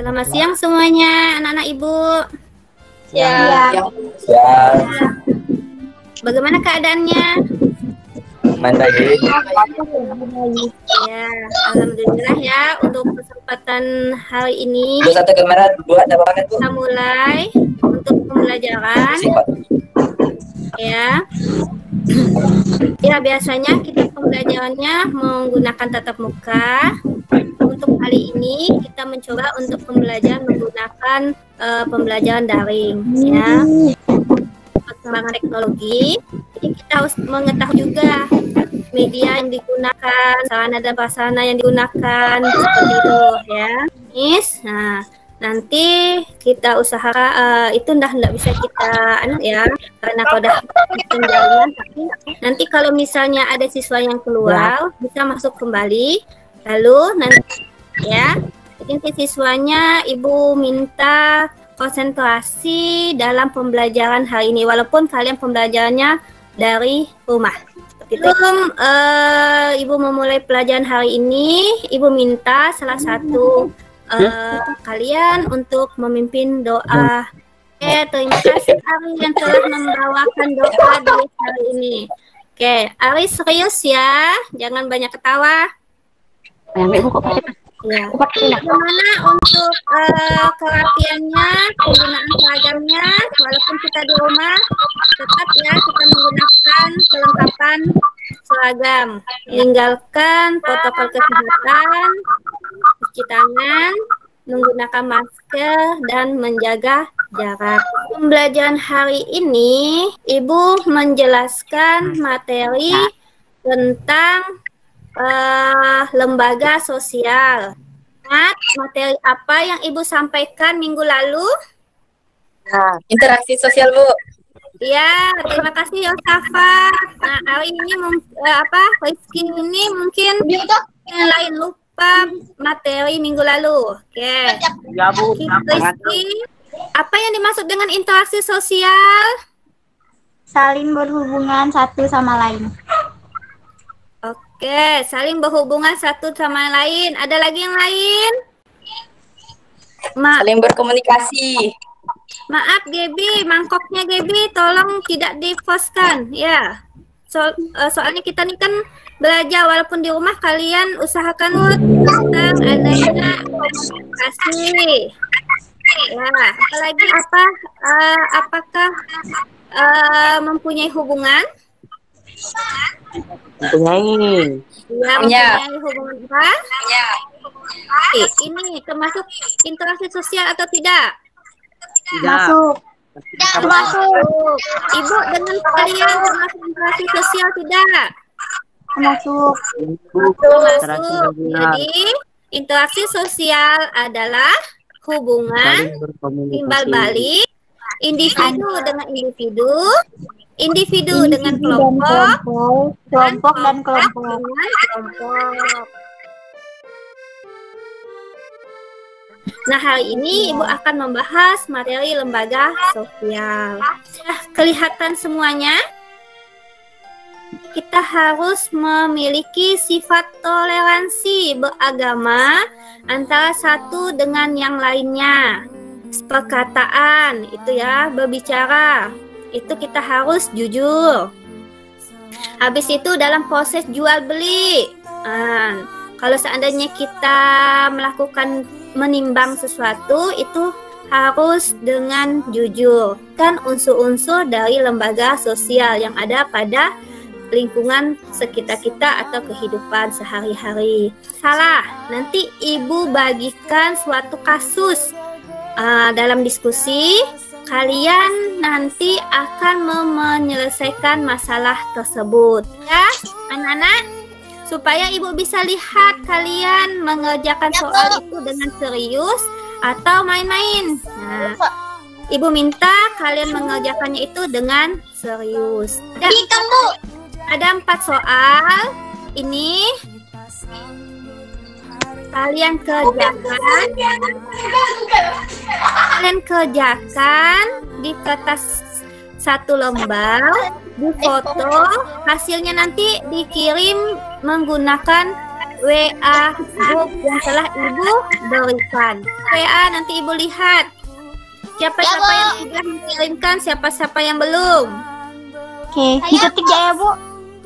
Selamat siang semuanya, anak-anak Ibu. Ya. Bagaimana keadaannya? Baik. Ya, alhamdulillah ya. Untuk kesempatan hari ini Satu kamera buat apa itu? kita mulai untuk pembelajaran. Ya. Ya, biasanya kita pembelajarannya menggunakan tatap muka. Untuk kali ini kita mencoba untuk pembelajaran menggunakan pembelajaran daring, ya. Perkembangan teknologi, jadi kita harus mengetahui juga media yang digunakan, sarana dan prasarana yang digunakan, seperti itu, ya. Nah, nanti kita usahakan itu nggak bisa kita ya, karena kalau udah penjaringan. Tapi nanti kalau misalnya ada siswa yang keluar bisa masuk kembali, lalu nanti ya nanti siswanya Ibu minta konsentrasi dalam pembelajaran hari ini, walaupun kalian pembelajarannya dari rumah. Sebelum Ibu memulai pelajaran hari ini, Ibu minta salah satu kalian untuk memimpin doa. Terima kasih Ari yang telah membawakan doa di hari ini. Ari serius ya, jangan banyak ketawa. Ya. Bagaimana untuk kelatihannya, penggunaan seragamnya, walaupun kita di rumah, tetap ya kita menggunakan kelengkapan seragam. Meninggalkan protokol kesehatan, cuci tangan, menggunakan masker, dan menjaga jarak. Pembelajaran hari ini, Ibu menjelaskan materi tentang lembaga sosial. Materi apa yang Ibu sampaikan minggu lalu? Interaksi sosial, Bu. Ya, terima kasih Yosafa. Nah, hari ini Rizky ini mungkin yang lain lupa materi minggu lalu. Oke. Ya, Bu. Rizky, apa yang dimaksud dengan interaksi sosial? Saling berhubungan satu sama lain. Oke, saling berhubungan satu sama lain. Ada lagi yang lain? Saling berkomunikasi. Maaf, Gebi, mangkoknya Gebi tolong tidak dipostkan, ya. Soalnya kita ini kan belajar, walaupun di rumah kalian usahakan tentang adanya komunikasi. Ya, apalagi apakah mempunyai hubungan? Mempunyai. Ya, mempunyai hubungan apa? Ya. Ini termasuk interaksi sosial atau tidak? Masuk. Termasuk. Ibu dengan kalian termasuk interaksi sosial tidak? Masuk. Masuk. Jadi interaksi sosial adalah hubungan timbal balik individu dengan individu, individu dengan kelompok, kelompok dan kelompok. Dengan kelompok. Nah, hari ini Ibu akan membahas materi lembaga sosial. Kelihatan semuanya? Kita harus memiliki sifat toleransi beragama antara satu dengan yang lainnya. Perkataan itu ya, berbicara itu kita harus jujur. Habis itu dalam proses jual beli, kalau seandainya kita melakukan menimbang sesuatu itu harus dengan jujur. Kan unsur-unsur dari lembaga sosial yang ada pada lingkungan sekitar kita atau kehidupan sehari-hari. Salah, nanti Ibu bagikan suatu kasus dalam diskusi. Kalian nanti akan menyelesaikan masalah tersebut. Ya, anak-anak, supaya Ibu bisa lihat kalian mengerjakan soal itu dengan serius atau main-main. Nah, Ibu minta kalian mengerjakannya itu dengan serius. Ada 4 soal. Ini kalian kerjakan di kertas 1 lembar, di foto, hasilnya nanti dikirim menggunakan WA grup yang telah Ibu berikan. WA nanti Ibu lihat. Siapa-siapa yang sudah mengirimkan, siapa-siapa yang belum. Oke, diketik ya Bu.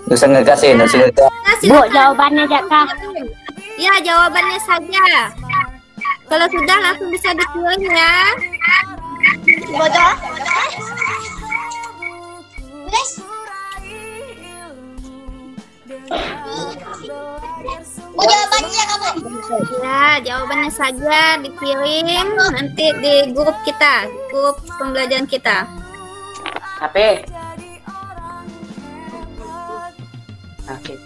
Nusa ngekasih, nusa ngekasih. Nah, Bu, silakan. jawabannya Jaka. Ya, jawabannya saja. Kalau sudah langsung bisa dikirim ya. Bocor. Bu, jawabannya kamu. Ya, jawabannya saja dikirim nanti di grup kita, grup pembelajaran kita. HP. Oke.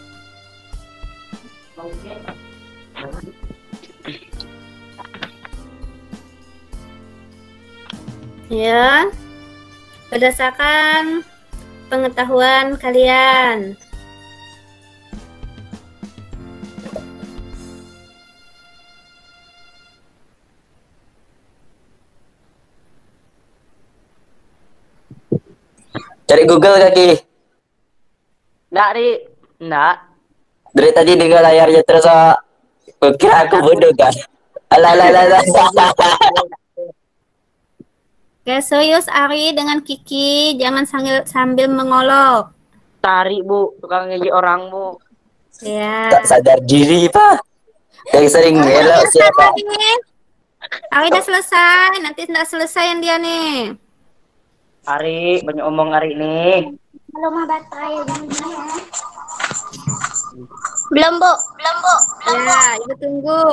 Ya, berdasarkan pengetahuan kalian. Cari Google kaki. Nggak, Ri. Nggak. Dari tadi dengar layarnya terus kira aku bodoh kan. Alah. Oke, serius Ari dengan Kiki, jangan sambil mengolok. Tarik, Bu. Tukang ngejek orang, Bu. Ya. Tak sadar diri, Pak. Yang sering ngelak siapa? Ari udah selesai, nanti tidak selesai yang dia nih. Ari, banyak omong Ari nih. Belum baterai. Belum, Bu. Ya, Ibu tunggu.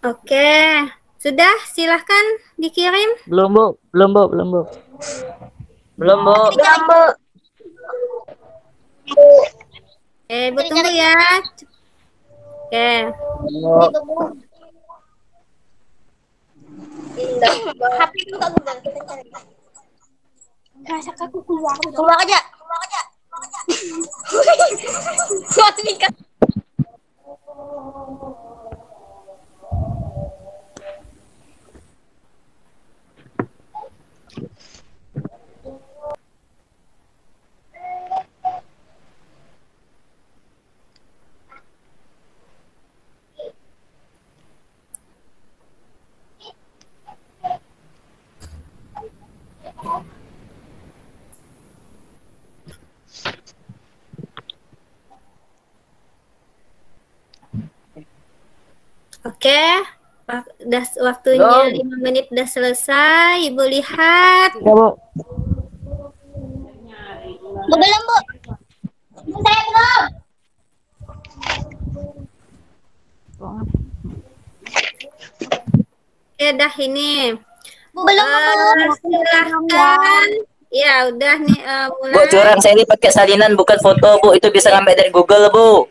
Oke, sudah silahkan dikirim. Belum, Bu. Belum, Bu. Belum, Bu. Ibu tunggu ya. Oke. HP itu tak Google. Kita cari. Rasa aku keluar aja. Suatu nikah. Oke. Udah waktunya 5 menit udah selesai. Ibu lihat. Ya, Bu. Belum, Bu. Saya belum. Ya dah ini. Belum, Silahkan. Ya udah nih Bu, mulai. curang saya ini pakai salinan bukan foto, Bu. Itu bisa ngambil dari Google, Bu.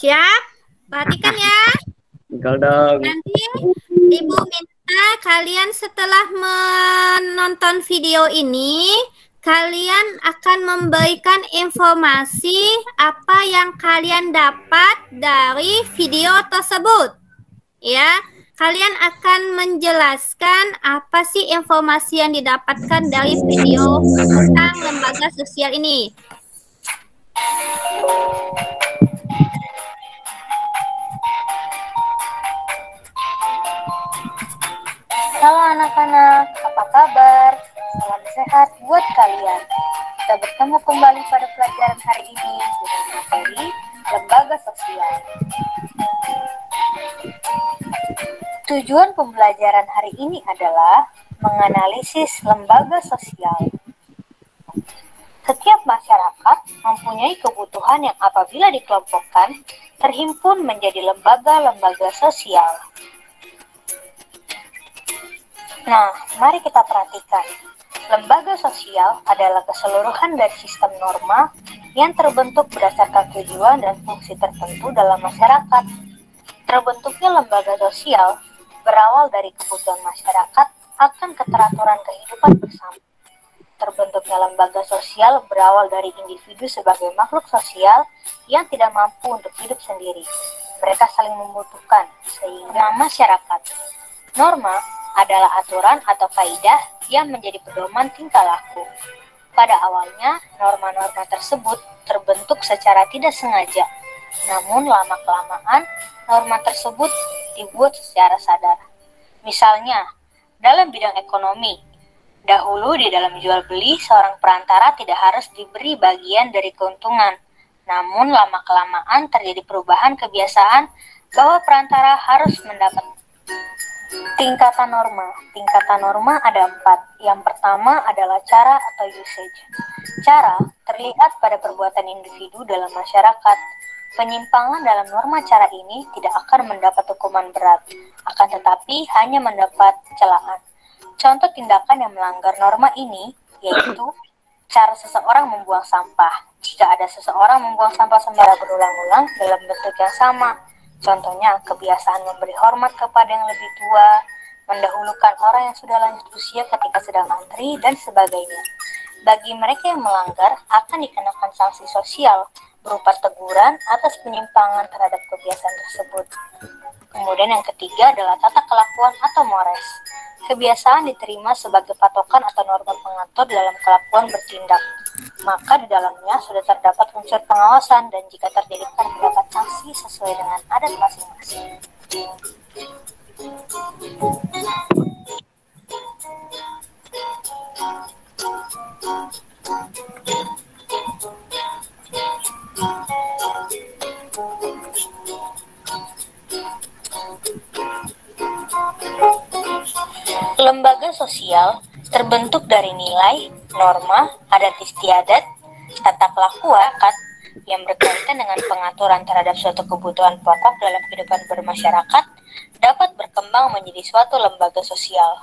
Siap? Perhatikan ya. Tinggal dong. Nanti Ibu minta kalian setelah menonton video ini, kalian akan memberikan informasi apa yang kalian dapat dari video tersebut. Ya, kalian akan menjelaskan apa sih informasi yang didapatkan dari video tentang lembaga sosial ini. Halo anak-anak, apa kabar? Salam sehat buat kalian. Kita bertemu kembali pada pelajaran hari ini dengan materi lembaga sosial. Tujuan pembelajaran hari ini adalah menganalisis lembaga sosial. Setiap masyarakat mempunyai kebutuhan yang apabila dikelompokkan terhimpun menjadi lembaga-lembaga sosial. Nah, mari kita perhatikan. Lembaga sosial adalah keseluruhan dari sistem norma yang terbentuk berdasarkan tujuan dan fungsi tertentu dalam masyarakat. Terbentuknya lembaga sosial berawal dari kebutuhan masyarakat akan keteraturan kehidupan bersama. Terbentuknya lembaga sosial berawal dari individu sebagai makhluk sosial yang tidak mampu untuk hidup sendiri. Mereka saling membutuhkan, sehingga masyarakat. Norma adalah aturan atau kaidah yang menjadi pedoman tingkah laku. Pada awalnya, norma-norma tersebut terbentuk secara tidak sengaja. Namun, lama-kelamaan, norma tersebut dibuat secara sadar. Misalnya, dalam bidang ekonomi, dahulu di dalam jual beli, seorang perantara tidak harus diberi bagian dari keuntungan. Namun, lama-kelamaan terjadi perubahan kebiasaan bahwa perantara harus mendapat tingkatan norma. Tingkatan norma ada 4. Yang pertama adalah cara atau usage. Cara terlihat pada perbuatan individu dalam masyarakat. Penyimpangan dalam norma cara ini tidak akan mendapat hukuman berat, akan tetapi hanya mendapat celaan. Contoh tindakan yang melanggar norma ini yaitu cara seseorang membuang sampah. Jika ada seseorang membuang sampah secara berulang-ulang dalam bentuk yang sama, contohnya kebiasaan memberi hormat kepada yang lebih tua, mendahulukan orang yang sudah lanjut usia ketika sedang antri, dan sebagainya. Bagi mereka yang melanggar akan dikenakan sanksi sosial berupa teguran atas penyimpangan terhadap kebiasaan tersebut. Kemudian yang ketiga adalah tata kelakuan atau mores. Kebiasaan diterima sebagai patokan atau norma pengatur dalam kelakuan bertindak. Maka di dalamnya sudah terdapat unsur pengawasan dan jika terjadi terdapat sanksi sesuai dengan adat masing-masing. Lembaga sosial terbentuk dari nilai, norma, adat istiadat, tata kelakuan yang berkaitan dengan pengaturan terhadap suatu kebutuhan pokok dalam kehidupan bermasyarakat dapat berkembang menjadi suatu lembaga sosial.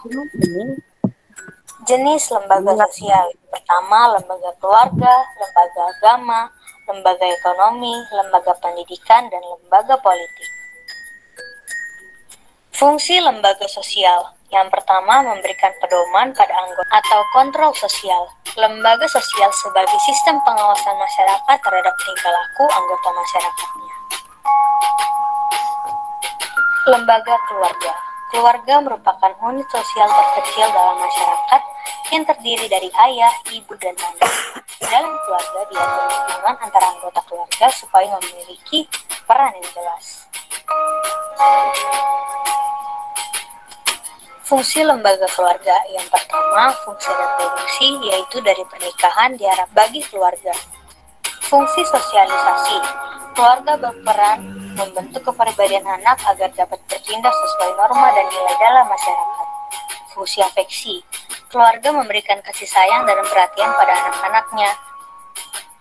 Jenis lembaga sosial. Pertama, lembaga keluarga, lembaga agama, lembaga ekonomi, lembaga pendidikan, dan lembaga politik. Fungsi lembaga sosial. Yang pertama, memberikan pedoman pada anggota atau kontrol sosial. Lembaga sosial sebagai sistem pengawasan masyarakat terhadap tingkah laku anggota masyarakatnya. Lembaga keluarga. Keluarga merupakan unit sosial terkecil dalam masyarakat yang terdiri dari ayah, ibu, dan anak. Dalam keluarga diatur hubungan antara anggota keluarga supaya memiliki peran yang jelas. Fungsi lembaga keluarga. Yang pertama, fungsi reproduksi, yaitu dari pernikahan diharap bagi keluarga. Fungsi sosialisasi. Keluarga berperan membentuk kepribadian anak agar dapat bertindak sesuai norma dan nilai dalam masyarakat. Fungsi afeksi. Keluarga memberikan kasih sayang dan perhatian pada anak-anaknya.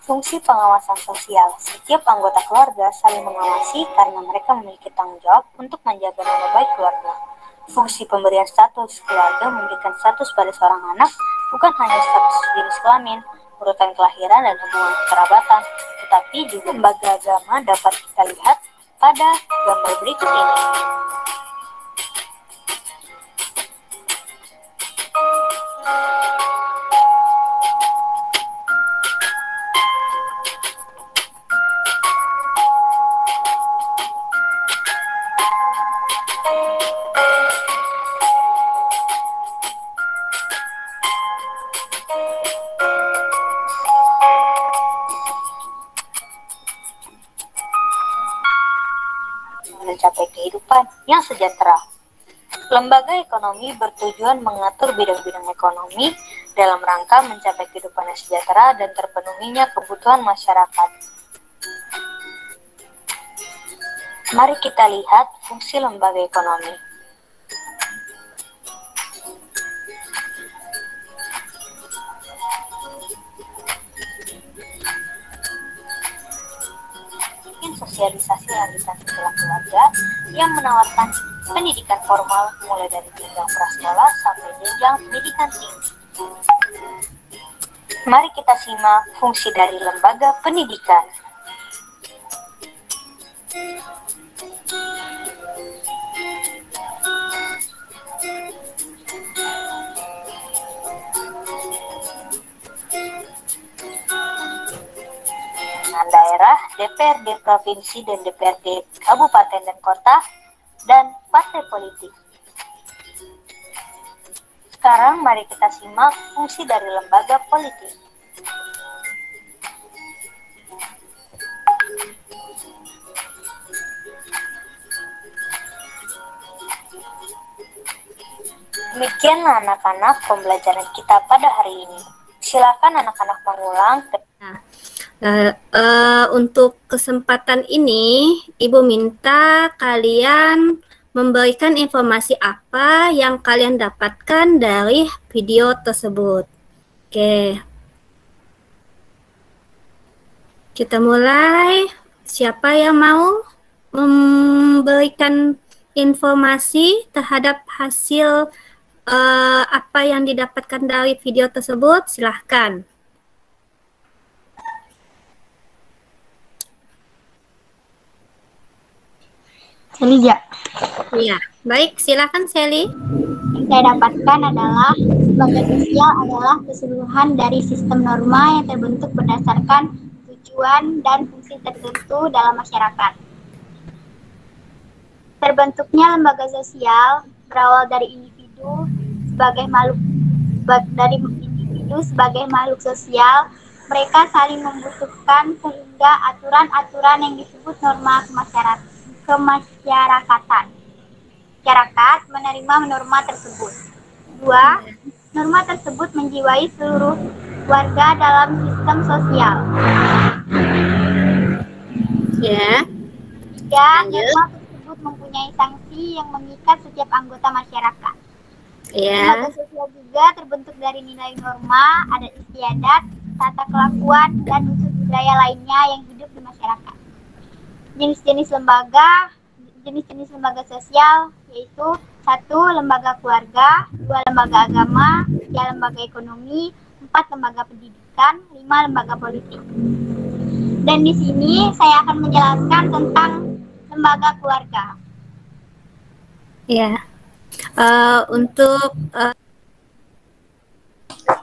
Fungsi pengawasan sosial. Setiap anggota keluarga saling mengawasi karena mereka memiliki tanggung jawab untuk menjaga nama baik keluarga. Fungsi pemberian status. Keluarga memberikan status pada seorang anak bukan hanya status jenis kelamin, urutan kelahiran, dan hubungan kekerabatan, tetapi juga lembaga agama dapat kita lihat pada gambar berikut ini. mencapai kehidupan yang sejahtera. Lembaga ekonomi bertujuan mengatur bidang-bidang ekonomi dalam rangka mencapai kehidupan yang sejahtera dan terpenuhinya kebutuhan masyarakat. Mari kita lihat fungsi lembaga ekonomi. Sosialisasi lanjutan sekolah keluarga yang menawarkan pendidikan formal mulai dari jenjang prasekolah sampai jenjang pendidikan tinggi. Mari kita simak fungsi dari lembaga pendidikan. Daerah, DPRD provinsi dan DPRD kabupaten dan kota, dan partai politik. Sekarang mari kita simak fungsi dari lembaga politik. Demikianlah anak-anak pembelajaran kita pada hari ini. Silakan anak-anak mengulang. Untuk kesempatan ini, Ibu minta kalian memberikan informasi apa yang kalian dapatkan dari video tersebut. Oke. Kita mulai. Siapa yang mau memberikan informasi terhadap hasil apa yang didapatkan dari video tersebut? Silahkan. Seli ya. Iya, baik, silakan Seli. Yang saya dapatkan adalah lembaga sosial adalah keseluruhan dari sistem norma yang terbentuk berdasarkan tujuan dan fungsi tertentu dalam masyarakat. Terbentuknya lembaga sosial berawal dari individu sebagai makhluk sosial. Mereka saling membutuhkan sehingga aturan-aturan yang disebut norma kemasyarakatan. Masyarakat menerima norma tersebut. 2. Norma tersebut menjiwai seluruh warga dalam sistem sosial. Ya. 3. Norma tersebut mempunyai sanksi yang mengikat setiap anggota masyarakat. Ya. Lembaga sosial juga terbentuk dari nilai norma, adat istiadat, tata kelakuan, dan unsur budaya lainnya yang hidup di masyarakat. Jenis-jenis lembaga sosial yaitu 1. Lembaga keluarga, 2. Lembaga agama, 3. Lembaga ekonomi, 4. Lembaga pendidikan, 5. Lembaga politik. Dan di sini saya akan menjelaskan tentang lembaga keluarga. Ya. Untuk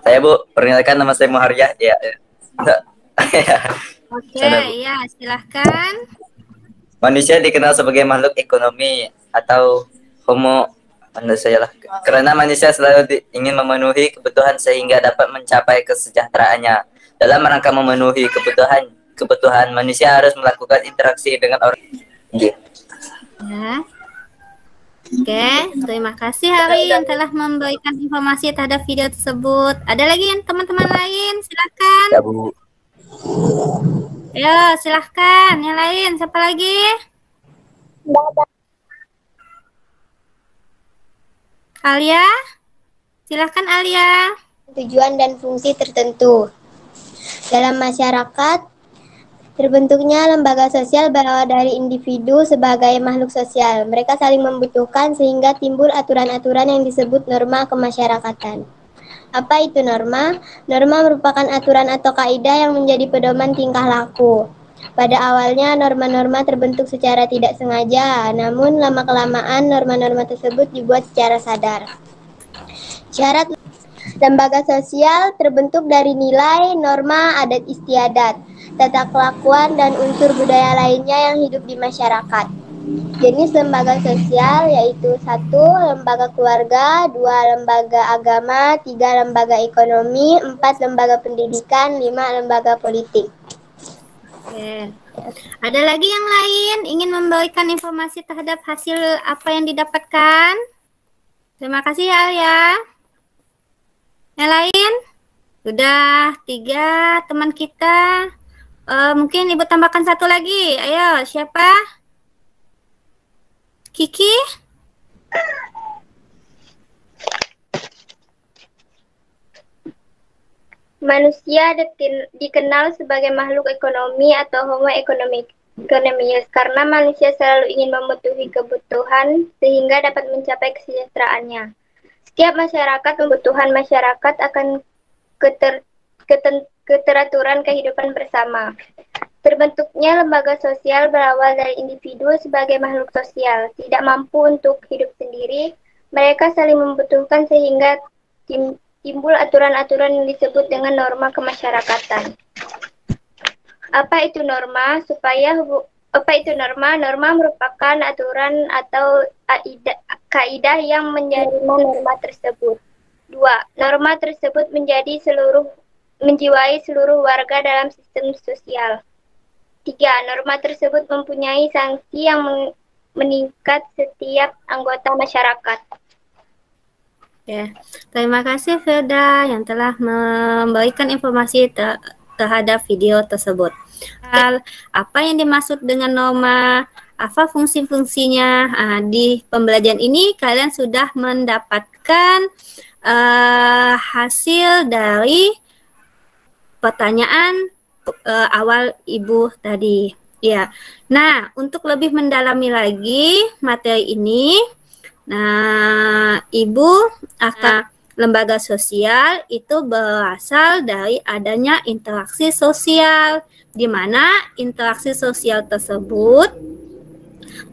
Saya Bu, perkenalkan nama saya Muharyah. Ya. Oke, ya, silahkan. Manusia dikenal sebagai makhluk ekonomi atau homo manusia lah. Karena manusia selalu ingin memenuhi kebutuhan sehingga dapat mencapai kesejahteraannya. Dalam rangka memenuhi kebutuhan manusia harus melakukan interaksi dengan orang. Ya. Oke, terima kasih Hari yang telah memberikan informasi terhadap video tersebut. Ada lagi yang teman-teman lain? Silahkan. Ya Bu. Ayo, silahkan. Yang lain, siapa lagi? Alia? Silahkan Alia. Tujuan dan fungsi tertentu. Dalam masyarakat, terbentuknya lembaga sosial berawal dari individu sebagai makhluk sosial. Mereka saling membutuhkan sehingga timbul aturan-aturan yang disebut norma kemasyarakatan. Apa itu norma? Norma merupakan aturan atau kaidah yang menjadi pedoman tingkah laku. Pada awalnya norma-norma terbentuk secara tidak sengaja, namun lama-kelamaan norma-norma tersebut dibuat secara sadar. Lembaga sosial terbentuk dari nilai, norma, adat istiadat, tata kelakuan, dan unsur budaya lainnya yang hidup di masyarakat. Jenis lembaga sosial yaitu 1. Lembaga keluarga, 2. Lembaga agama, 3. Lembaga ekonomi, 4. Lembaga pendidikan, 5. Lembaga politik. Oke. Ada lagi yang lain ingin memberikan informasi terhadap hasil apa yang didapatkan? Terima kasih ya Alia. Yang lain? Sudah 3 teman kita. Mungkin Ibu tambahkan satu lagi. Ayo, siapa? Kiki? Manusia dikenal sebagai makhluk ekonomi atau homo economicus karena manusia selalu ingin memenuhi kebutuhan sehingga dapat mencapai kesejahteraannya. Setiap masyarakat kebutuhan masyarakat akan keteraturan kehidupan bersama. Terbentuknya lembaga sosial berawal dari individu sebagai makhluk sosial, tidak mampu untuk hidup sendiri. Mereka saling membutuhkan sehingga timbul aturan-aturan yang disebut dengan norma kemasyarakatan. Apa itu norma? Norma merupakan aturan atau kaidah yang menerima norma tersebut. 2. Norma tersebut menjiwai seluruh warga dalam sistem sosial. 3. Norma tersebut mempunyai sanksi yang meningkat setiap anggota masyarakat. Ya, terima kasih Firda yang telah memberikan informasi terhadap video tersebut. Apa yang dimaksud dengan norma, apa fungsi-fungsinya. Di pembelajaran ini kalian sudah mendapatkan hasil dari pertanyaan awal Ibu tadi. Ya. Nah, untuk lebih mendalami lagi materi ini, Ibu akan lembaga sosial itu berasal dari adanya interaksi sosial, di mana interaksi sosial tersebut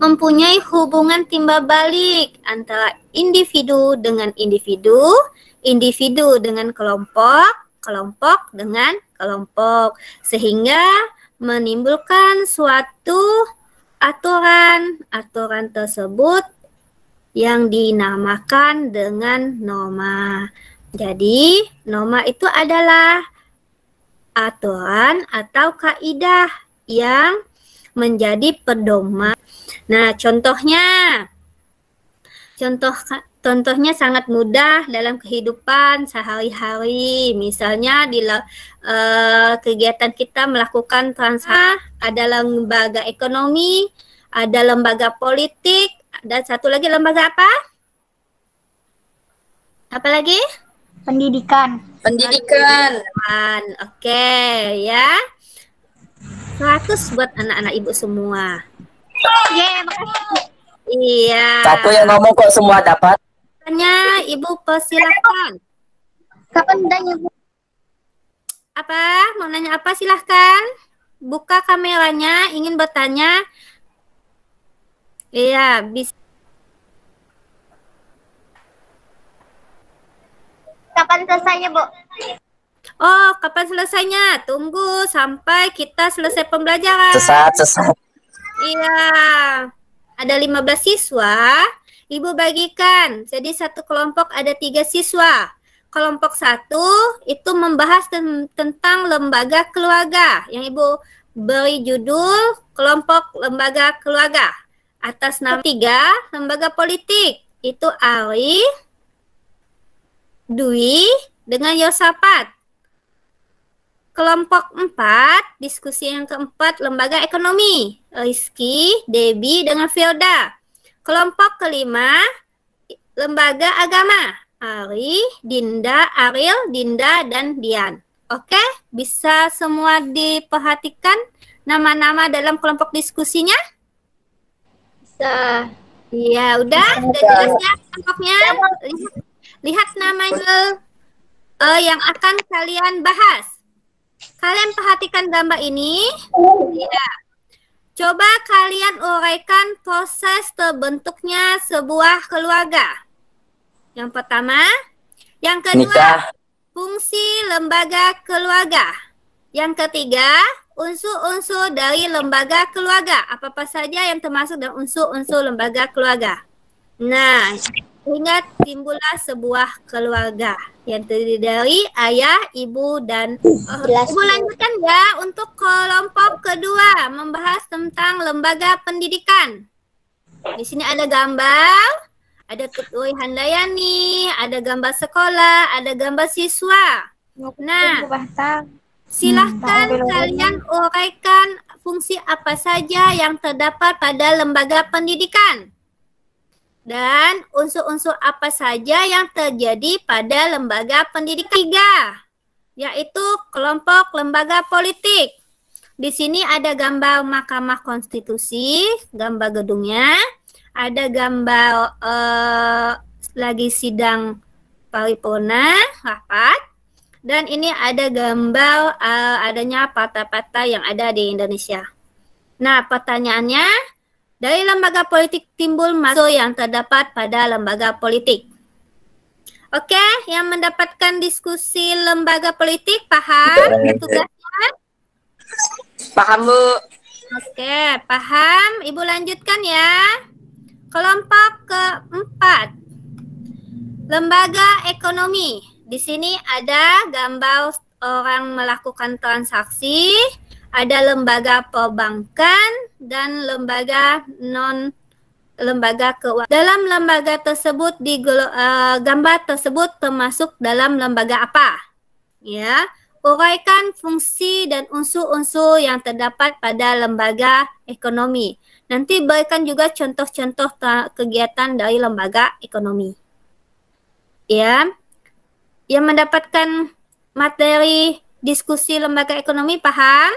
mempunyai hubungan timbal balik antara individu dengan individu, individu dengan kelompok, kelompok dengan kelompok, sehingga menimbulkan suatu aturan. Aturan tersebut yang dinamakan dengan norma. Jadi, norma itu adalah aturan atau kaidah yang menjadi pedoman. Nah, contohnya sangat mudah dalam kehidupan sehari-hari. Misalnya di kegiatan kita melakukan transaksi, ada lembaga ekonomi, ada lembaga politik, dan satu lagi lembaga apa? Apa lagi? Pendidikan. Pendidikan. Oke, ya. 100 buat anak-anak Ibu semua. Makasih. Iya. Satu yang ngomong kok semua dapat. Tanya, Ibu persilahkan. Kapan tanya, Bu? Apa? Mau nanya apa? Silahkan. Buka kameranya, ingin bertanya. Iya, bisa. Kapan selesainya, Bu? Oh, kapan selesainya? Tunggu sampai kita selesai pembelajaran. Sesat. Iya. Ada 15 siswa. Ibu bagikan. Jadi satu kelompok ada 3 siswa. Kelompok 1 itu membahas tentang lembaga keluarga. Yang Ibu beri judul kelompok lembaga keluarga. Atas nama 3, lembaga politik. Itu Ari, Dwi, dengan Yosafat. Kelompok 4, diskusi yang keempat, lembaga ekonomi. Rizky, Debbie, dengan Firda. Kelompok kelima, lembaga agama. Ari, Dinda, Ariel, Dinda, dan Dian. Oke, bisa semua diperhatikan nama-nama dalam kelompok diskusinya? Iya, udah jelas ya kelompoknya. Lihat namanya yang akan kalian bahas. Kalian perhatikan gambar ini. Ya. Coba kalian uraikan proses terbentuknya sebuah keluarga. Yang pertama, Yang kedua, nikah, fungsi lembaga keluarga. Yang ketiga, unsur-unsur dari lembaga keluarga. Apa-apa saja yang termasuk dalam unsur-unsur lembaga keluarga. Nah, sehingga timbullah sebuah keluarga yang terdiri dari ayah, ibu, dan Jelas. ibu lanjutkan ya untuk kelompok kedua membahas tentang lembaga pendidikan. Di sini ada gambar, ada Tutui Handayani, ada gambar sekolah, ada gambar siswa. Nah, silahkan kalian uraikan fungsi apa saja yang terdapat pada lembaga pendidikan. Dan unsur-unsur apa saja yang terjadi pada lembaga pendidikan. Tiga, yaitu kelompok lembaga politik. Di sini ada gambar Mahkamah Konstitusi, gambar gedungnya, ada gambar lagi sidang paripurna, rapat, dan ini ada gambar adanya partai-partai yang ada di Indonesia. Nah, pertanyaannya, dari lembaga politik timbul masuk yang terdapat pada lembaga politik. Oke, yang mendapatkan diskusi lembaga politik paham tugasnya? Paham, Bu. Oke, paham. Ibu lanjutkan ya. Kelompok keempat, lembaga ekonomi. Di sini ada gambar orang melakukan transaksi, ada lembaga perbankan dan lembaga lembaga keuangan. Dalam lembaga tersebut gambar tersebut termasuk dalam lembaga apa? Ya, uraikan fungsi dan unsur-unsur yang terdapat pada lembaga ekonomi. Nanti berikan juga contoh-contoh kegiatan dari lembaga ekonomi. Ya, yang mendapatkan materi diskusi lembaga ekonomi paham?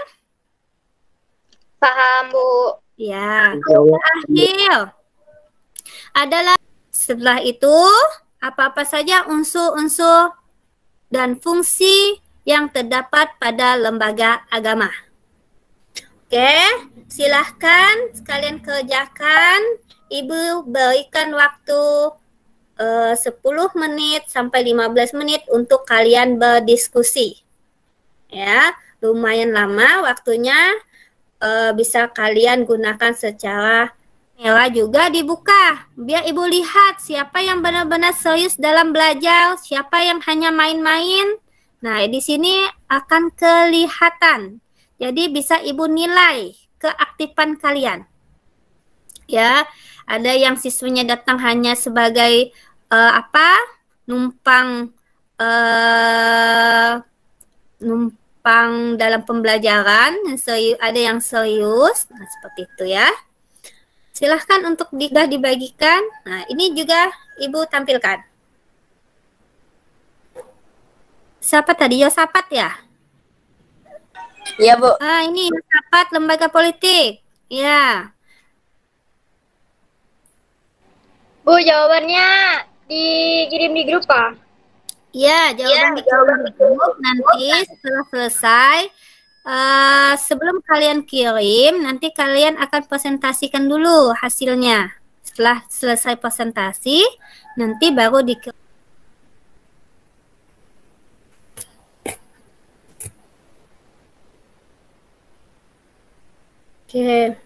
Paham, Bu. Ya, terakhir adalah setelah itu apa-apa saja unsur-unsur dan fungsi yang terdapat pada lembaga agama. Oke, silahkan sekalian kerjakan. Ibu berikan waktu 10 menit sampai 15 menit untuk kalian berdiskusi. Ya, lumayan lama waktunya. Bisa kalian gunakan secara kamera juga dibuka. Biar ibu lihat siapa yang benar-benar serius dalam belajar, siapa yang hanya main-main. Nah, di sini akan kelihatan. Jadi bisa ibu nilai keaktifan kalian. Ya, ada yang siswanya datang hanya sebagai numpang dalam pembelajaran, ada yang serius, nah seperti itu ya. Silahkan untuk dibagikan. Nah, ini juga ibu tampilkan. Siapa tadi? Yosapat ya? Iya, Bu. Ini Yosapat lembaga politik. Ya. Bu, jawabannya dikirim di grup, Pak? Ya, jawaban dikirim di grup. Nanti setelah selesai, sebelum kalian kirim, nanti kalian akan presentasikan dulu hasilnya. Setelah selesai presentasi, nanti baru dikirim. Oke.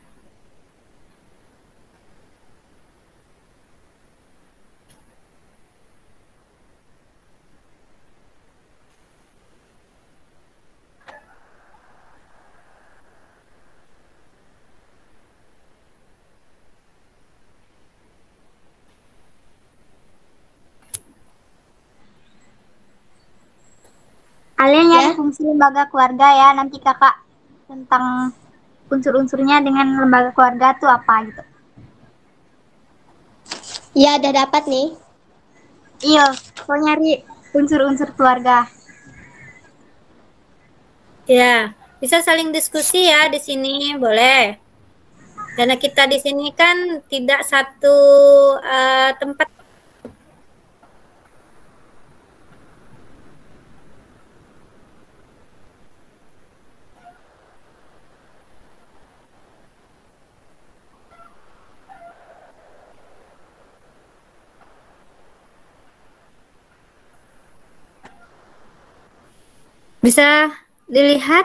Kalian nyari fungsi lembaga keluarga ya, nanti kakak tentang unsur-unsurnya dengan lembaga keluarga tuh apa gitu. Iya, udah dapat nih. Iya, kau nyari unsur-unsur keluarga. Ya, bisa saling diskusi ya di sini, boleh. Karena kita di sini kan tidak satu tempat. Bisa dilihat?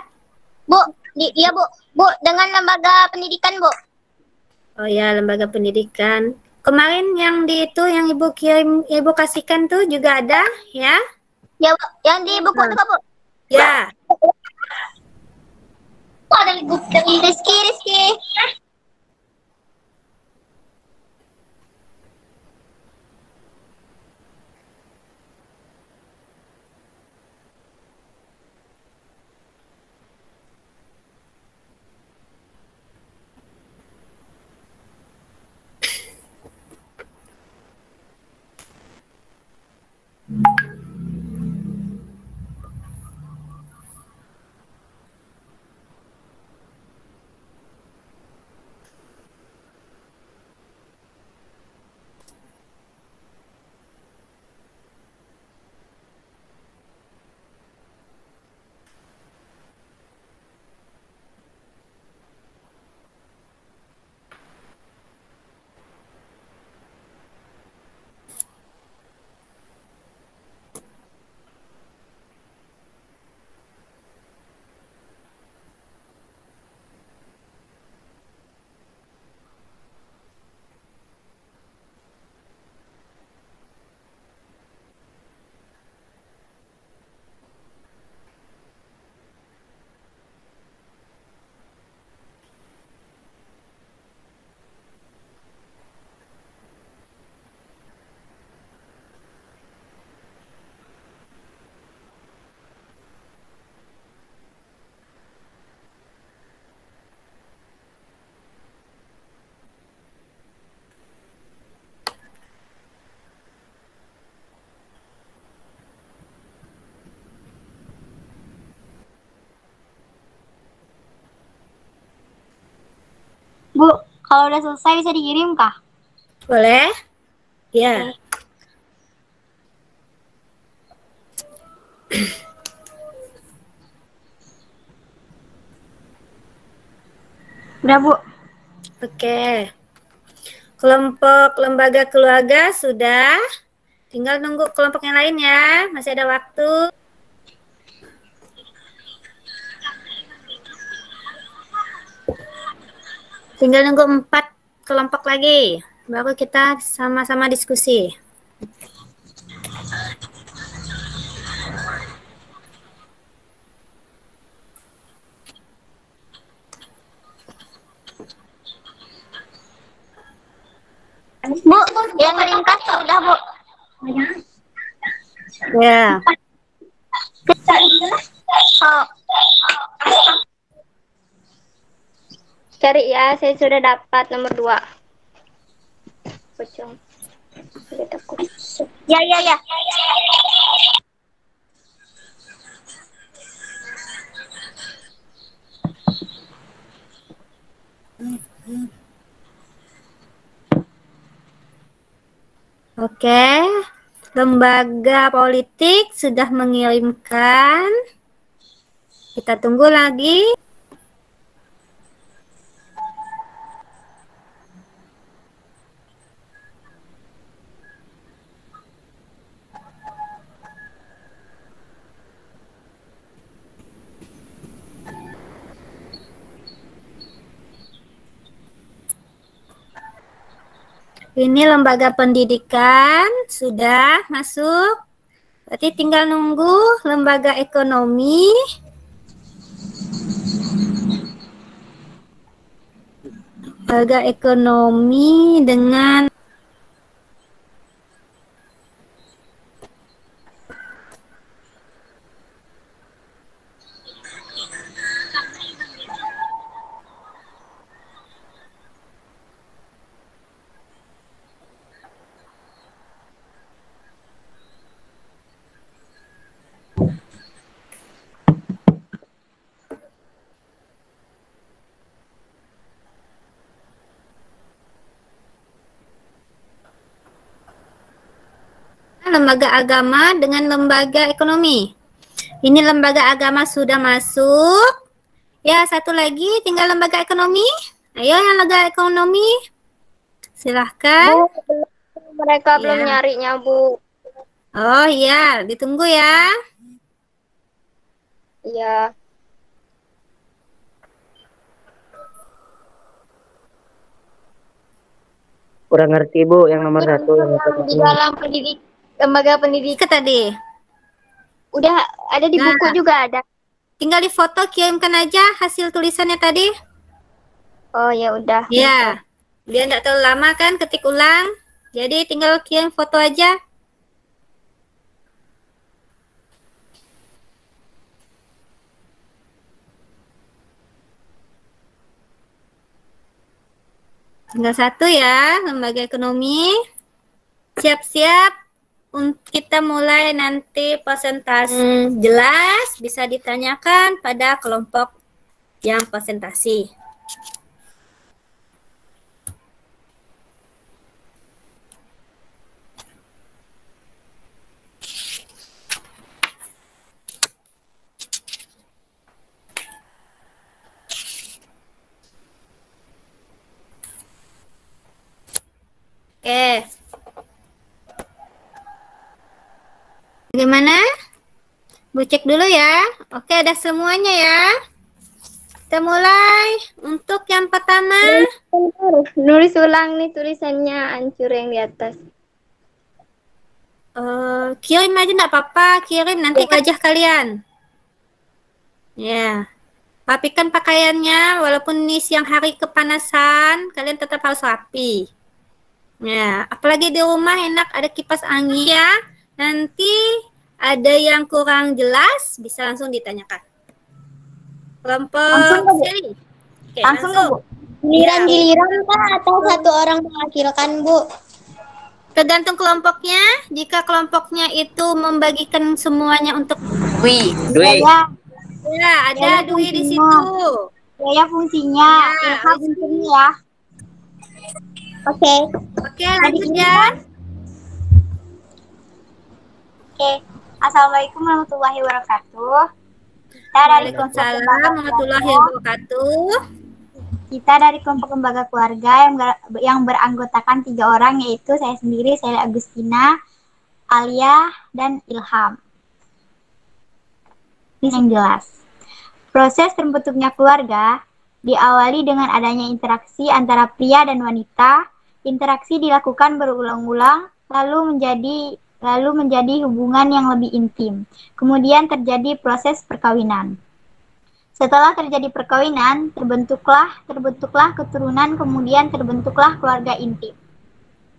Bu, iya Bu. Bu, dengan lembaga pendidikan Bu. Oh ya, lembaga pendidikan. Kemarin yang di itu yang Ibu kirim, Ibu kasihkan tuh juga ada ya? Ya Bu, yang di buku itu Bu. Ya. Oh, ada buku dari Rizky. Bu, kalau udah selesai bisa dikirim kah? Boleh? Ya. Udah Bu. Oke. Kelompok lembaga keluarga sudah. Tinggal nunggu kelompok yang lain ya. Masih ada waktu. Tinggal nunggu 4 kelompok lagi. Baru kita sama-sama diskusi. Bu, yang ringkas sudah Bu. Ya. Oh. Cari ya, saya sudah dapat nomor 2. Pocong. Ya. Oke. Lembaga politik sudah mengirimkan. Kita tunggu lagi. Ini lembaga pendidikan sudah masuk. Berarti tinggal nunggu lembaga ekonomi. Lembaga ekonomi dengan lembaga agama dengan lembaga ekonomi. Ini lembaga agama sudah masuk. Ya, satu lagi tinggal lembaga ekonomi. Ayo yang lembaga ekonomi. Silahkan. Bu, mereka belum Ya. nyarinya Bu. Oh iya, ditunggu ya. Iya. Kurang ngerti Bu yang nomor 1 yang Yang di dalam lembaga pendidikan tadi. udah ada di Nah. buku juga ada. Tinggal di foto, kirimkan aja hasil tulisannya tadi. Oh ya udah. Iya. Biar nggak terlalu lama kan ketik ulang. Jadi tinggal kirim foto aja. Tinggal satu ya, lembaga ekonomi. Siap-siap. Kita mulai nanti presentasi. Jelas bisa ditanyakan pada kelompok yang presentasi. Oke. Bagaimana? Bu cek dulu ya. Oke, ada semuanya ya. Kita mulai. Untuk yang pertama. Nulis ulang nih tulisannya hancur yang di atas. Kirim aja nggak apa-apa. Kirim nanti wajah kalian. Ya. Rapikan pakaiannya. Walaupun ini siang hari kepanasan, kalian tetap harus rapi. Ya, apalagi di rumah enak ada kipas angin ya. Nanti ada yang kurang jelas bisa langsung ditanyakan. Kelompok Sally. Oke, Langsung Bu. Giliran-giliran Kak atau satu orang mewakilkan Bu? Tergantung kelompoknya. Jika kelompoknya itu membagikan semuanya untuk Dwi. ya, ada Dwi di situ. Ya fungsinya. Ya, Fungsinya ya. Oke. Oke, lanjut ya. Oke. Assalamualaikum warahmatullahi wabarakatuh. Kita dari kelompok Waalaikumsalam lembaga warahmatullahi keluarga. wabarakatuh. Kita dari kelompok lembaga keluarga yang beranggotakan 3 orang, yaitu saya sendiri, Sally Agustina, Alia, dan Ilham. Ini yang jelas. Proses terbentuknya keluarga diawali dengan adanya interaksi antara pria dan wanita. Interaksi dilakukan berulang-ulang, lalu menjadi hubungan yang lebih intim. Kemudian terjadi proses perkawinan. Setelah terjadi perkawinan, terbentuklah keturunan, kemudian terbentuklah keluarga intim.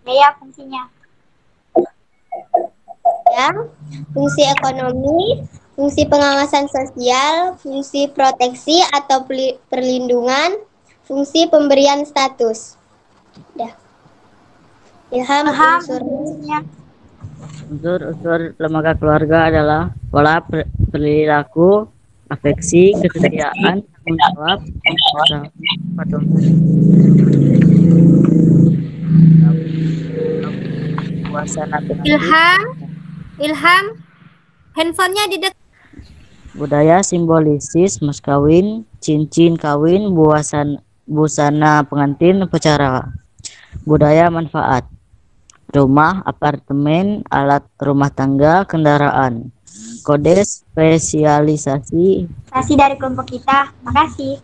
Ya, fungsinya. Ya, fungsi ekonomi, fungsi pengawasan sosial, fungsi proteksi atau perlindungan, fungsi pemberian status. Udah. Ilham, Fungsinya. Unsur lembaga keluarga adalah pola perilaku, afeksi, kesetiaan, tanggung jawab, Ilham, handphonenya di dekat. budaya simbolisis mas kawin, cincin kawin, busana pengantin, upacara. Budaya manfaat, rumah, apartemen, alat rumah tangga, kendaraan. Kode spesialisasi Dari kelompok kita. Makasih.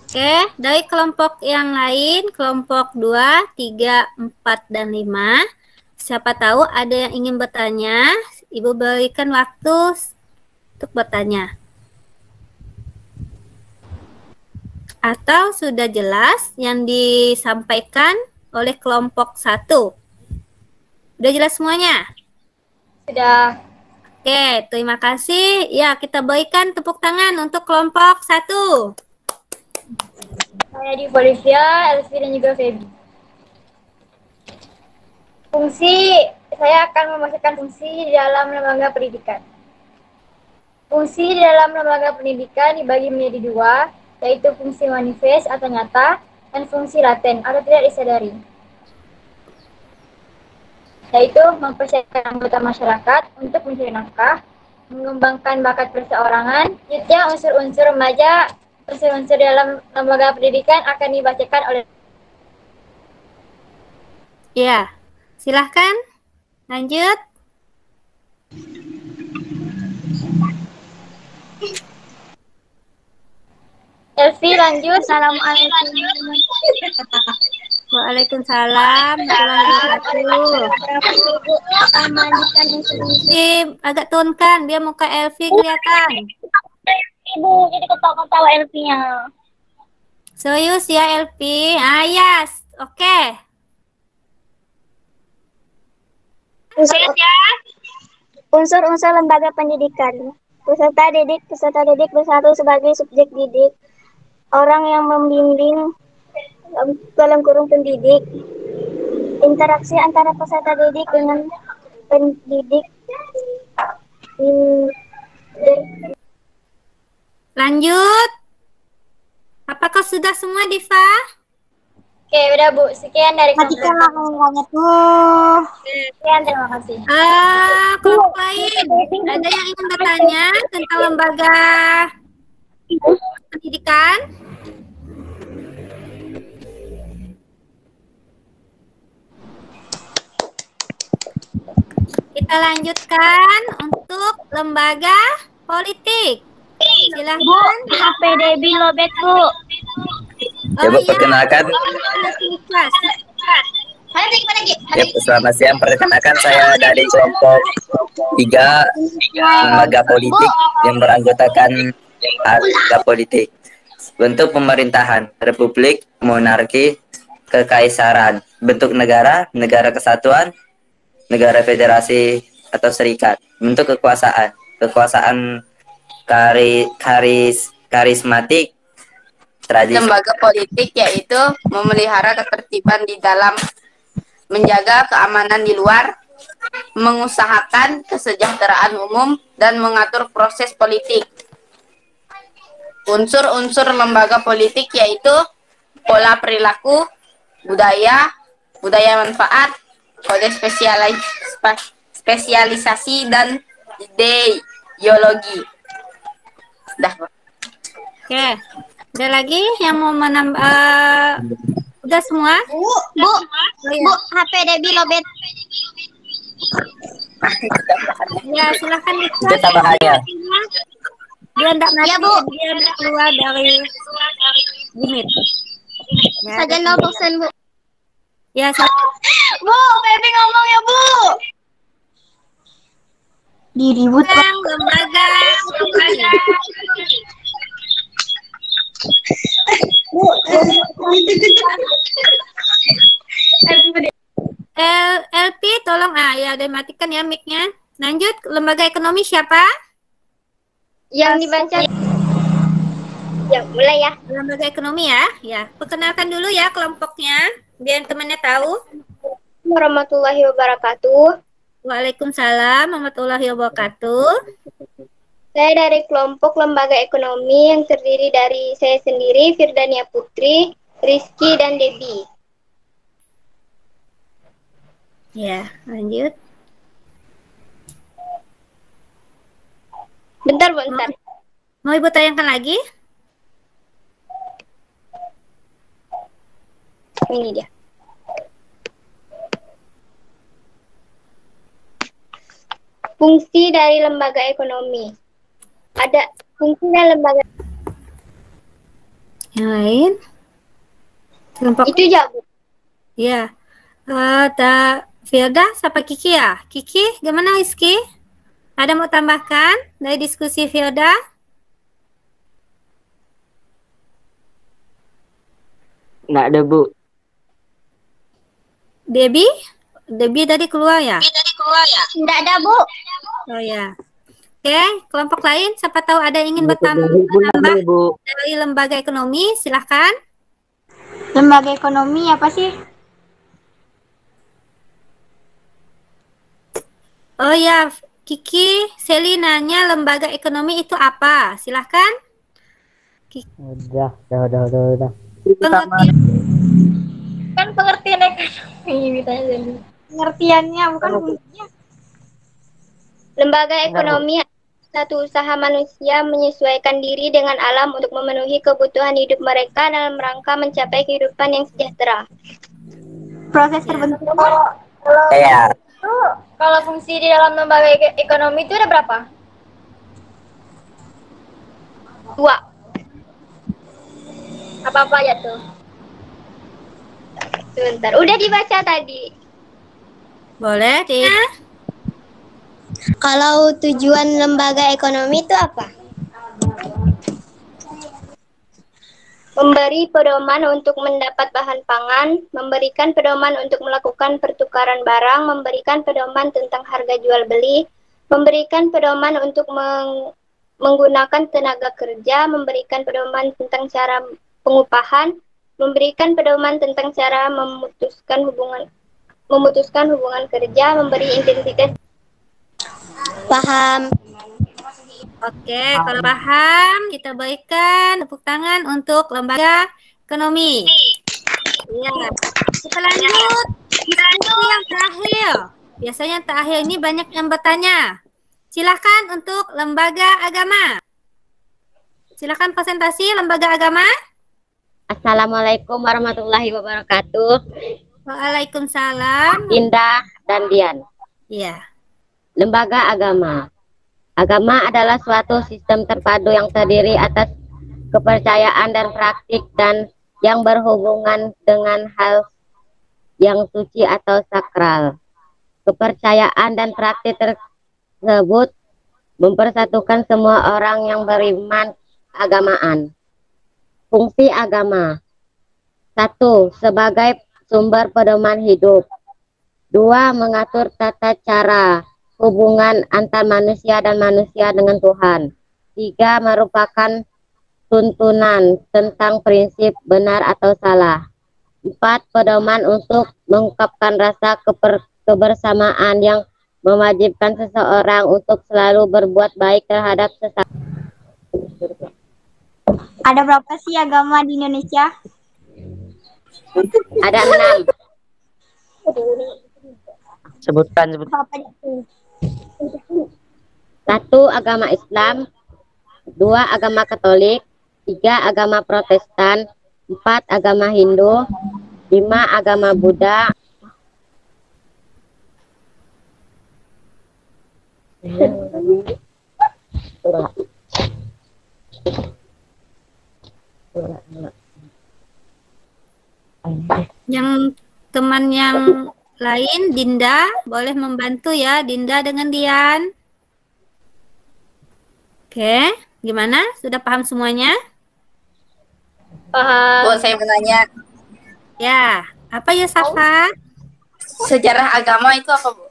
Oke, dari kelompok yang lain, kelompok 2, 3, 4, dan 5. Siapa tahu ada yang ingin bertanya, Ibu berikan waktu untuk bertanya. Atau sudah jelas yang disampaikan oleh kelompok 1? Sudah jelas semuanya? Sudah. Oke, terima kasih. Ya, kita berikan tepuk tangan untuk kelompok 1. Saya di Polisia, Elvi dan juga Feby. Saya akan memasukkan fungsi di dalam lembaga pendidikan. Fungsi di dalam lembaga pendidikan dibagi menjadi 2, yaitu fungsi manifest atau nyata dan fungsi laten atau tidak disadari. Yaitu mempersiapkan anggota masyarakat untuk mencari nafkah, mengembangkan bakat perseorangan. Selanjutnya unsur-unsur remaja, unsur-unsur dalam lembaga pendidikan akan dibacakan oleh. Ya, silahkan lanjut. Elvi lanjut. Assalamualaikum. Waalaikumsalam warahmatullahi wabarakatuh. Melanjutkan yang sebelumnya. Agak turunkan biar muka Elvi kelihatan. Ibu, jadi ketawa-ketawa Elvi-nya. Serius ya Elvi? Yes. Oke. Unsur-unsur lembaga pendidikan. Peserta didik bersatu sebagai subjek didik. Orang yang membimbing dalam kurung pendidik. Interaksi antara peserta didik dengan pendidik. Lanjut. Apakah sudah semua, Diva? Oke, udah Bu. Sekian dari Matikan kelompok. lampunya tuh. Sekian, terima kasih. Kelompok lain. Ada yang ingin bertanya tentang lembaga pendidikan? Kita lanjutkan untuk lembaga politik. Silahkan. HP Debbie lobet, Bu. Ya Bu, perkenalkan. Ya, selamat siang. Perkenalkan saya dari kelompok 3 lembaga politik yang beranggotakan lembaga politik. Bentuk pemerintahan, republik, monarki, kekaisaran. Bentuk negara, negara kesatuan, negara federasi atau serikat. Bentuk kekuasaan karismatik, tradisi. Lembaga politik yaitu memelihara ketertiban di dalam, menjaga keamanan di luar, mengusahakan kesejahteraan umum, dan mengatur proses politik. Unsur-unsur lembaga politik yaitu pola perilaku, budaya manfaat, kode spesialisasi, dan ideologi. Dah. Oke. Ada lagi yang mau menambah? Udah semua? Bu, Oh, ya. Bu, HP Debbie lobet. Ya, silahkan Itu tambahannya. Dia enggak mati, Ya, Bu. dia enggak keluar dari limit. Ya, Saja 0%, Bu. ya, Bu, Baby ngomong ya, Bu. Diribut. lembaga LP tolong ya udah matikan ya mic-nya. Lanjut, lembaga ekonomi siapa? Yang dibaca. Ya, mulai ya. Lembaga ekonomi ya. Ya, perkenalkan dulu ya kelompoknya biar temannya tahu. Warahmatullahi wabarakatuh. Waalaikumsalam warahmatullahi wabarakatuh. Saya dari kelompok lembaga ekonomi yang terdiri dari saya sendiri, Firdania Putri, Rizky, dan Debbie. Ya, lanjut. Bentar, bentar. Mau Ibu tayangkan lagi? Ini dia. Fungsi dari lembaga ekonomi. Ada fungsi dari lembaga. Yang lain? Kelompok Itu aja, Bu. ya. Firda siapa Kiki ya? Kiki, gimana Rizky? Ada mau tambahkan dari diskusi Firda? Nggak ada, Bu. Debbie? Debbie tadi keluar ya? Tidak ada, Bu. Oh ya. Oke, kelompok lain siapa tahu ada yang ingin bertambah Bu. dari lembaga ekonomi, silahkan. Lembaga ekonomi apa sih? Oh ya, Kiki, Seli nanya lembaga ekonomi itu apa? Silahkan. Udah. Pengertian. Kan pengertian ekonomi. Pengertiannya bukan fungsinya. Lembaga ekonomi satu usaha manusia menyesuaikan diri dengan alam untuk memenuhi kebutuhan hidup mereka dalam rangka mencapai kehidupan yang sejahtera. Proses terbentuk. Ya, Kalau fungsi di dalam lembaga ekonomi itu ada berapa? 2. Apa-apa ya tuh? Sebentar, udah dibaca tadi. Boleh, Dik. Kalau tujuan lembaga ekonomi itu apa? Memberi pedoman untuk mendapat bahan pangan, memberikan pedoman untuk melakukan pertukaran barang, memberikan pedoman tentang harga jual beli, memberikan pedoman untuk menggunakan tenaga kerja, memberikan pedoman tentang cara pengupahan, memberikan pedoman tentang cara memutuskan hubungan kerja, memberi identitas. Paham. Oke, kalau paham, kita berikan tepuk tangan untuk lembaga ekonomi. Ya, kita lanjut. Diskusi yang terakhir. Biasanya terakhir ini banyak yang bertanya. Silakan untuk lembaga agama. Silakan presentasi lembaga agama. Assalamualaikum warahmatullahi wabarakatuh. Waalaikumsalam. Dinda dan Dian. Iya. Lembaga agama. Agama adalah suatu sistem terpadu yang terdiri atas kepercayaan dan praktik dan yang berhubungan dengan hal yang suci atau sakral. Kepercayaan dan praktik tersebut mempersatukan semua orang yang beriman agamaan. Fungsi agama. 1. Sebagai sumber pedoman hidup. 2. Mengatur tata cara hubungan antar manusia dan manusia dengan Tuhan. 3. Merupakan tuntunan tentang prinsip benar atau salah. 4. Pedoman untuk mengungkapkan rasa kebersamaan yang mewajibkan seseorang untuk selalu berbuat baik terhadap sesama. Ada berapa sih agama di Indonesia? Ada 6. Sebutkan. Apa itu? 1. Agama Islam. 2. Agama Katolik. 3. Agama Protestan. 4. Agama Hindu. 5. Agama Buddha. 6. Yang teman yang lain, Dinda, boleh membantu ya, Dinda dengan Dian. Oke, gimana? Sudah paham semuanya? Paham. Bu, saya menanya, Ya, apa ya Safa? sejarah agama itu apa, Bu?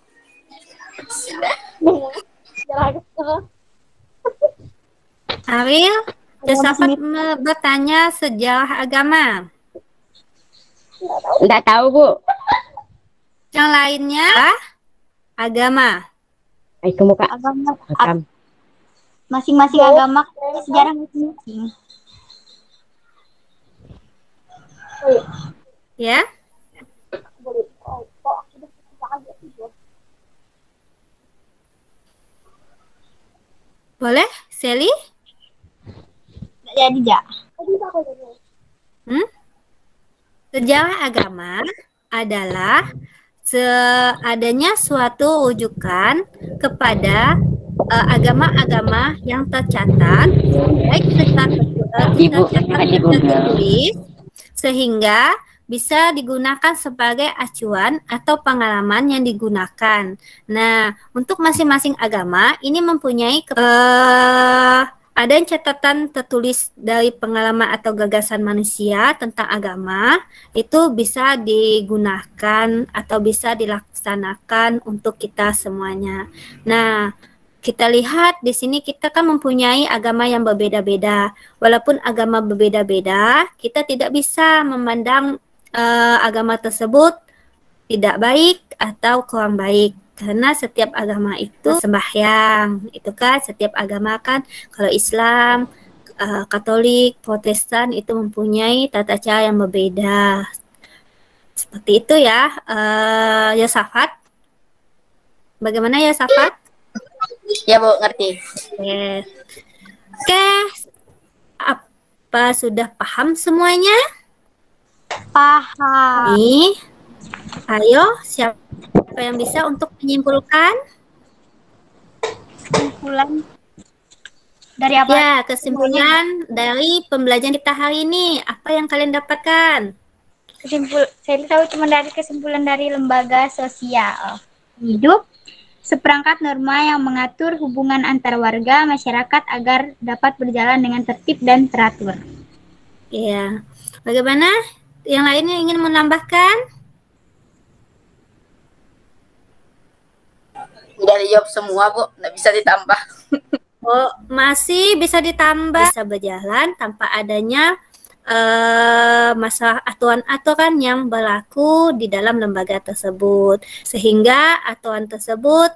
Ariel, Safa bertanya sejarah agama. Enggak tahu, Bu. Yang lainnya, agama. Itu muka. Agama. Masing-masing agama punya sejarah masing-masing. Ya. Boleh, Sally? Jadi ja. Sejarah agama adalah seadanya suatu rujukan kepada agama-agama yang tercatat, baik secara tertulis, sehingga bisa digunakan sebagai acuan atau pengalaman yang digunakan. Nah, untuk masing-masing agama ini mempunyai ada yang catatan tertulis dari pengalaman atau gagasan manusia tentang agama, itu bisa digunakan atau bisa dilaksanakan untuk kita semuanya. Nah, kita lihat di sini kita kan mempunyai agama yang berbeda-beda. Walaupun agama berbeda-beda, kita tidak bisa memandang agama tersebut tidak baik atau kurang baik. Karena setiap agama itu sembahyang, itu kan setiap agama kan, kalau Islam, Katolik, Protestan itu mempunyai tata cara yang berbeda. Seperti itu ya, Yosafat. Bagaimana Yosafat? Ya, Bu, ngerti. Oke. Apa sudah paham semuanya? Paham. Nih, ayo siapa yang bisa untuk menyimpulkan? Kesimpulan Dari apa? Ya, kesimpulan dari pembelajaran kita hari ini, apa yang kalian dapatkan? Saya tahu cuma dari kesimpulan dari lembaga sosial hidup, seperangkat norma yang mengatur hubungan antar warga masyarakat agar dapat berjalan dengan tertib dan teratur. Ya, bagaimana? Yang lainnya ingin menambahkan? Udah dijawab semua, Bu. Nggak bisa ditambah. Oh, masih bisa ditambah. Bisa berjalan tanpa adanya masalah aturan-aturan yang berlaku di dalam lembaga tersebut. Sehingga aturan tersebut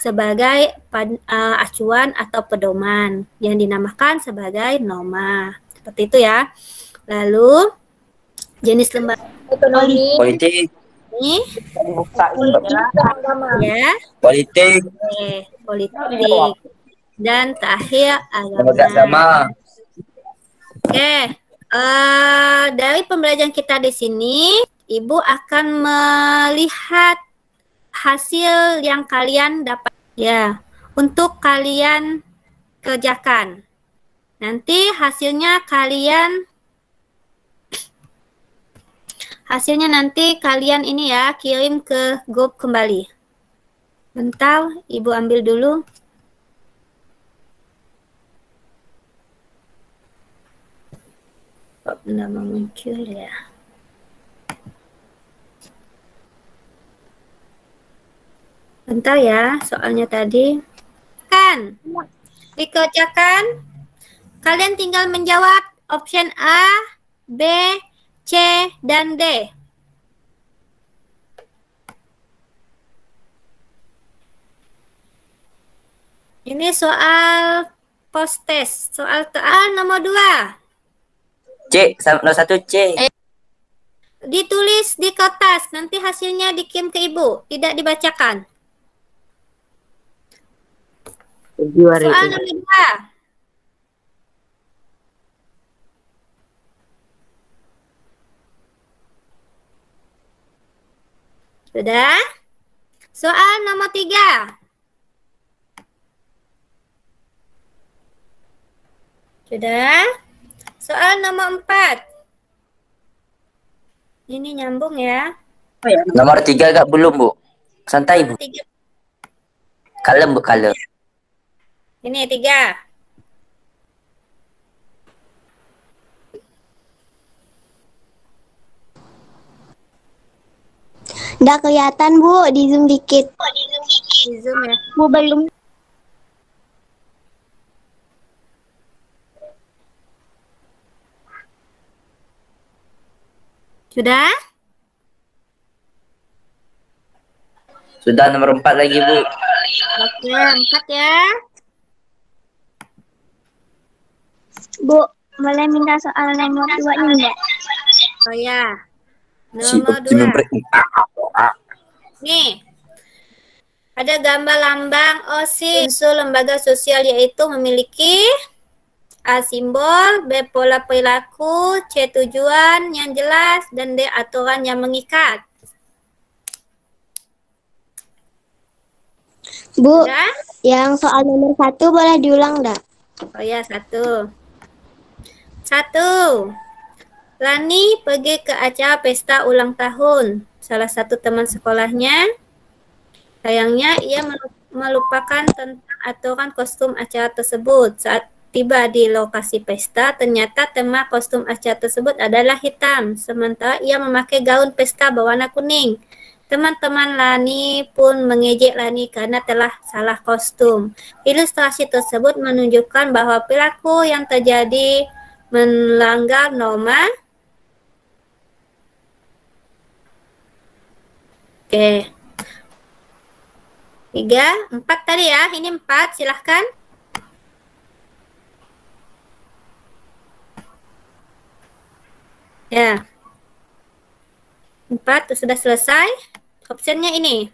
sebagai acuan atau pedoman yang dinamakan sebagai norma. Seperti itu ya. Lalu, jenis lembaga Ekonomi, Politik, ini ya. politik, Politik. Dan terakhir lembaga agama. sama. Oke, dari pembelajaran kita di sini, Ibu akan melihat hasil yang kalian dapat ya untuk kalian kerjakan. Nanti hasilnya nanti kalian ini ya kirim ke grup kembali. Bentar, Ibu ambil dulu. Kok belum muncul ya? Bentar ya, soalnya tadi. Kan, dikerjakan. Kalian tinggal menjawab option A, B, C, dan D. Ini soal post test, soal nomor 2. C, nomor 1 C. Ditulis di kertas, nanti hasilnya dikirim ke Ibu, tidak dibacakan. Soal nomor 2. Sudah? Soal nomor 3. Sudah? Soal nomor 4. Ini nyambung ya. Nomor 3 agak belum, Bu. Santai, Bu. Nomor 3. Kalem, Bu, kalem. Ini 3. nggak kelihatan Bu, di zoom dikit. Di zoom ya. Bu, belum. Sudah? Sudah nomor 4 lagi, Bu. Oke, 4 ya. Bu, boleh minta soal nomor 2 ini enggak? Oh ya. Si Nomor optimum 2. break. Nih. Ada gambar lambang OSIS. Unsur lembaga sosial yaitu memiliki A. Simbol, B. Pola perilaku, C. Tujuan yang jelas, dan D. Aturan yang mengikat. Bu, Sudah? yang soal nomor 1 boleh diulang enggak? Oh ya, 1. Lani pergi ke acara pesta ulang tahun salah satu teman sekolahnya. Sayangnya ia melupakan tentang aturan kostum acara tersebut. Saat tiba di lokasi pesta, ternyata tema kostum acara tersebut adalah hitam, sementara ia memakai gaun pesta berwarna kuning. Teman-teman Lani pun mengejek Lani karena telah salah kostum. Ilustrasi tersebut menunjukkan bahwa perilaku yang terjadi melanggar norma. Oke. 3, 4 tadi ya. Ini 4, silahkan. Ya. 4 sudah selesai. Optionnya ini.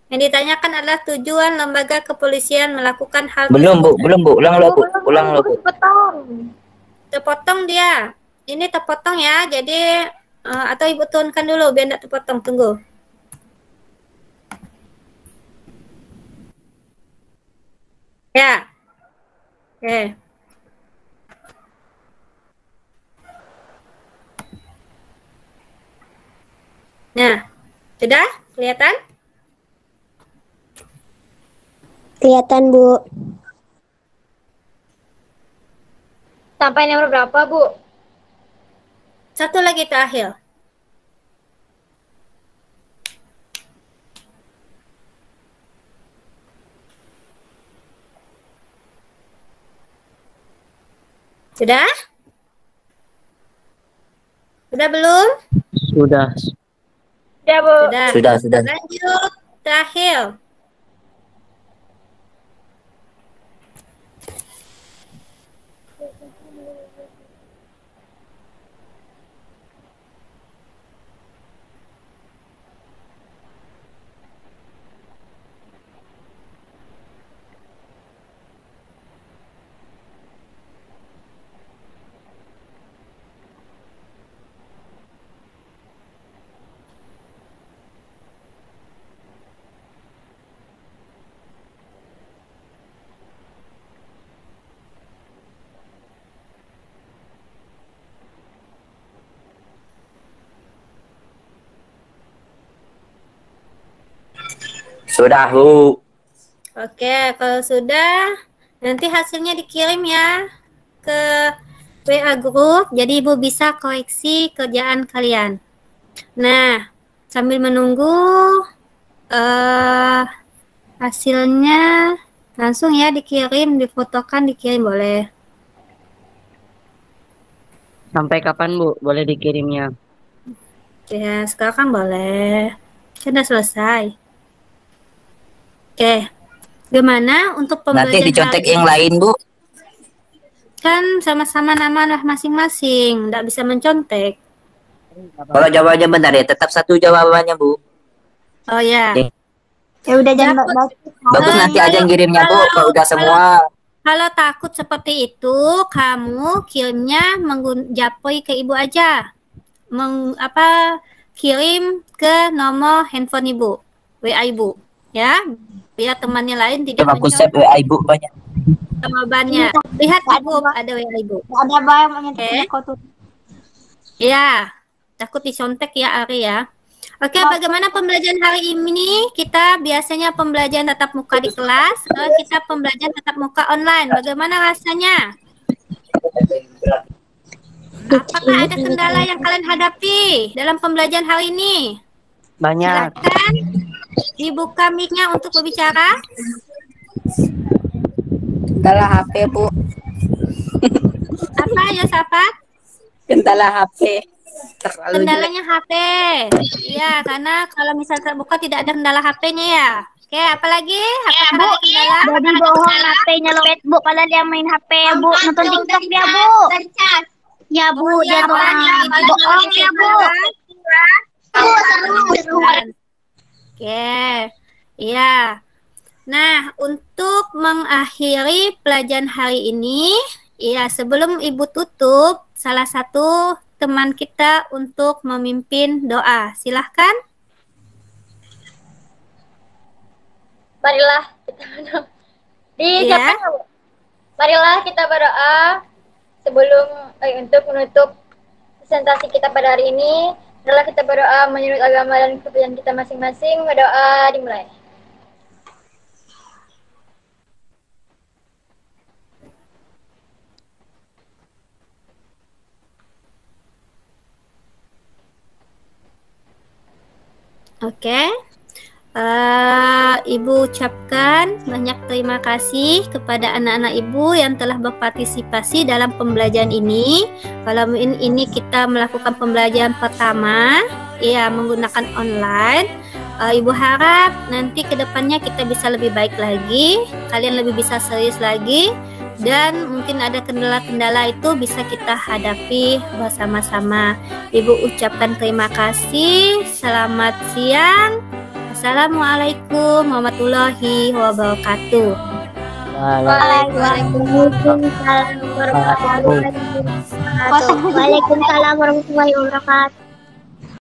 Yang ditanyakan adalah tujuan lembaga kepolisian melakukan hal Belum, Bu. Belum, Bu. Ulang dulu, Bu. Ulang dulu, Bu. Terpotong dia. Ini terpotong ya. Jadi atau Ibu turunkan dulu biar tidak terpotong. Tunggu. Ya. Oke. Nah, sudah kelihatan? Kelihatan, Bu. Sampai nomor berapa, Bu? Satu lagi terakhir. Sudah? Sudah belum? Sudah. Sudah, Bu. Sudah. Lanjut. Terakhir. Sudah, Bu. Oke, kalau sudah, nanti hasilnya dikirim ya ke WA Group. Jadi Ibu bisa koreksi kerjaan kalian. Nah, sambil menunggu hasilnya langsung ya dikirim, difotokan, dikirim boleh. Sampai kapan, Bu? Boleh dikirimnya? Ya, sekarang kan boleh. Sudah selesai. Oke. Gimana untuk Nanti pembelajaran dicontek hari yang ini? lain, Bu. Kan sama-sama nama masing-masing, nggak bisa mencontek. Kalau jawabannya benar ya, tetap satu jawabannya, Bu. Oh ya. Ya udah jangan Bagus, nanti aja yang kirimnya, Bu. Kalau udah semua. Kalau takut seperti itu, kamu kirimnya japoi ke Ibu aja. Kirim ke nomor handphone Ibu, WA Ibu, ya. Biar temannya lain tidak Coba aku save WA Ibu banyak. jawabannya. Lihat Ibu, ada WA Ibu. Ada banyak Ya, takut disontek ya Ari ya. Oke, bagaimana pembelajaran hari ini? Kita biasanya pembelajaran tatap muka di kelas, sekarang kita pembelajaran tatap muka online. Bagaimana rasanya? Apakah ada kendala yang kalian hadapi dalam pembelajaran hari ini? Banyak. Silakan dibuka mic-nya untuk berbicara. Kendala HP, Bu. Apa ya, Safat? Kendala HP. Terlalu jelek. Kendalanya HP. Iya, karena kalau misal terbuka tidak ada kendala HP-nya ya. Oke, apalagi? Apakah ada kendala? Jadi bohong HP-nya lowet, Bu. Kalau dia main HP ya, Bu. Nonton TikTok dia, Bu. Ya, Bu. Oh, Dia iya, bohong. Pak. Bohong ya, Bu. Oke, iya. Nah, untuk mengakhiri pelajaran hari ini, ya sebelum Ibu tutup, salah satu teman kita untuk memimpin doa. Silahkan. Marilah kita berdoa. Disiapkan, Bu. Marilah kita berdoa sebelum untuk menutup presentasi kita pada hari ini. Marilah kita berdoa menurut agama dan kepercayaan kita masing-masing. Berdoa dimulai. Oke. Ibu ucapkan banyak terima kasih kepada anak-anak Ibu yang telah berpartisipasi dalam pembelajaran ini. Kalau ini kita melakukan pembelajaran pertama, ya menggunakan online. Ibu harap nanti kedepannya kita bisa lebih baik lagi, kalian lebih bisa serius lagi, dan mungkin ada kendala-kendala itu bisa kita hadapi bersama-sama. Ibu ucapkan terima kasih. Selamat siang. Assalamualaikum warahmatullahi wabarakatuh. Waalaikumsalam warahmatullahi wabarakatuh.